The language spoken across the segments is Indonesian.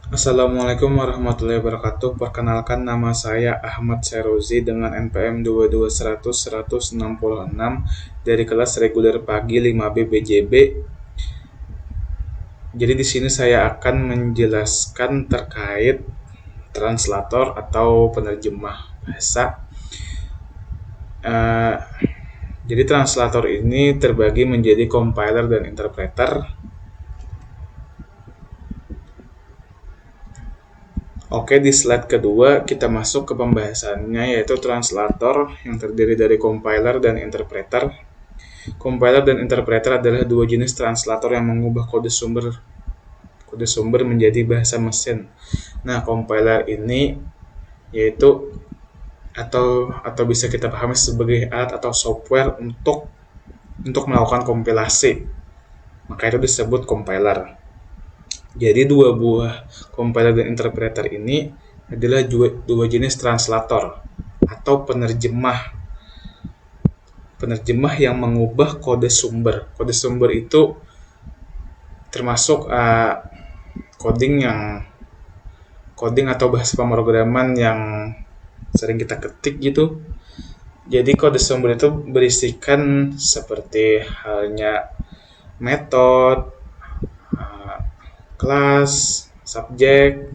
Assalamualaikum warahmatullahi wabarakatuh. Perkenalkan, nama saya Ahmad Serozi dengan NPM 22100 166 dari kelas reguler pagi 5B BJB. Jadi di sini saya akan menjelaskan terkait translator atau penerjemah bahasa. Eh, jadi translator ini terbagi menjadi compiler dan interpreter. Oke, di slide kedua kita masuk ke pembahasannya, yaitu translator yang terdiri dari compiler dan interpreter. Compiler dan interpreter adalah dua jenis translator yang mengubah kode sumber menjadi bahasa mesin. Nah, compiler ini yaitu atau bisa kita pahami sebagai alat atau software untuk melakukan kompilasi. Maka itu disebut compiler. Jadi dua buah compiler dan interpreter ini adalah dua jenis translator atau penerjemah yang mengubah kode sumber. Kode sumber itu termasuk coding atau bahasa pemrograman yang sering kita ketik gitu. Jadi kode sumber itu berisikan seperti halnya metode, kelas, subjek,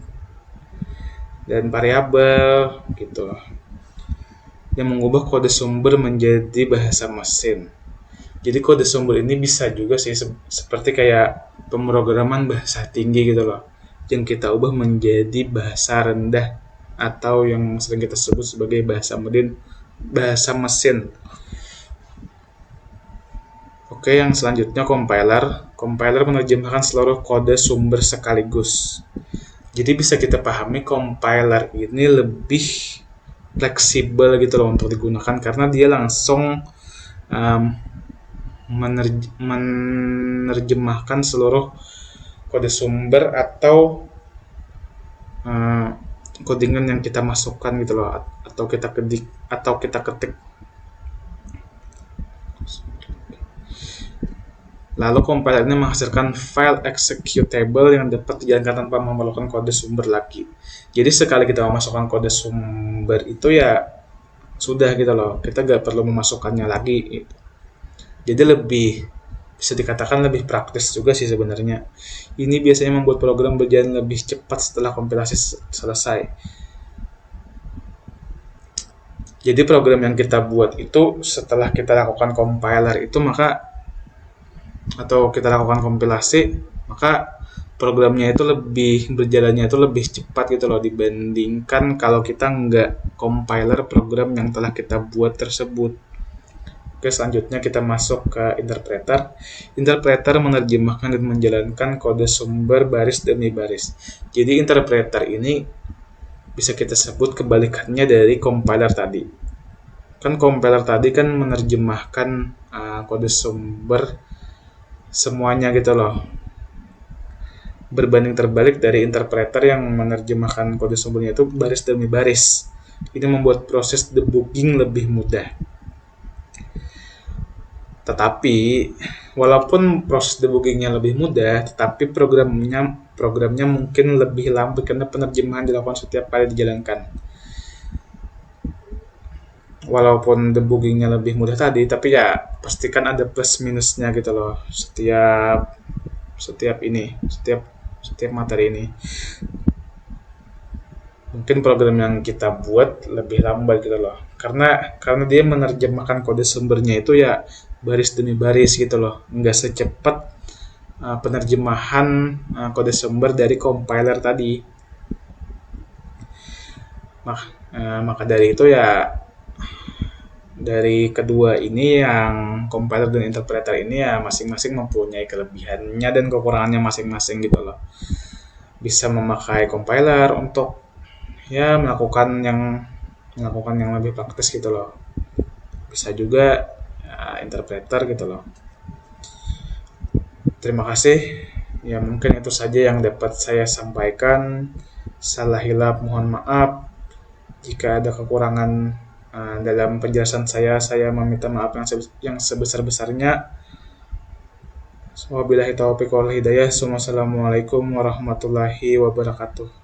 dan variabel gitu, yang mengubah kode sumber menjadi bahasa mesin. Jadi kode sumber ini bisa juga sih seperti kayak pemrograman bahasa tinggi gitu loh, yang kita ubah menjadi bahasa rendah atau yang sering kita sebut sebagai bahasa mesin. Oke, yang selanjutnya compiler. Compiler menerjemahkan seluruh kode sumber sekaligus. Jadi bisa kita pahami compiler ini lebih fleksibel gitu loh untuk digunakan karena dia langsung um, menerjemahkan seluruh kode sumber atau codingan yang kita masukkan gitu loh, atau kita ketik. Lalu compiler ini menghasilkan file executable yang dapat dijalankan tanpa memerlukan kode sumber lagi. Jadi sekali kita memasukkan kode sumber itu ya sudah gitu loh, kita gak perlu memasukkannya lagi gitu. Jadi bisa dikatakan lebih praktis juga sih sebenarnya. Ini biasanya membuat program berjalan lebih cepat setelah kompilasi selesai. Jadi program yang kita buat itu setelah kita lakukan compiler itu atau kita lakukan kompilasi, maka programnya itu berjalannya itu lebih cepat gitu loh dibandingkan kalau kita nggak compiler program yang telah kita buat tersebut. Oke, selanjutnya kita masuk ke interpreter. Interpreter menerjemahkan dan menjalankan kode sumber baris demi baris. Jadi interpreter ini bisa kita sebut kebalikannya dari compiler tadi. Kan compiler tadi kan menerjemahkan kode sumber semuanya gitu loh. Berbanding terbalik dari interpreter yang menerjemahkan kode sumbernya itu baris demi baris. Ini membuat proses debugging lebih mudah. Tetapi walaupun proses debuggingnya lebih mudah, tetapi programnya mungkin lebih lambat karena penerjemahan dilakukan setiap kali dijalankan. Walaupun debuggingnya lebih mudah tadi, tapi ya pastikan ada plus minusnya gitu loh setiap materi ini. Mungkin program yang kita buat lebih lambat gitu loh, karena dia menerjemahkan kode sumbernya itu ya baris demi baris gitu loh, nggak secepat penerjemahan kode sumber dari compiler tadi. Maka dari itu ya, dari kedua ini yang compiler dan interpreter ini ya masing-masing mempunyai kelebihannya dan kekurangannya masing-masing gitu loh. Bisa memakai compiler untuk ya melakukan yang lebih praktis gitu loh. Bisa juga ya, interpreter gitu loh. Terima kasih. Ya mungkin itu saja yang dapat saya sampaikan. Salah hilap mohon maaf. Jika ada kekurangan dalam penjelasan saya meminta maaf yang sebesar-besarnya. Wabillahi taufiq wal hidayah. Wassalamualaikum warahmatullahi wabarakatuh.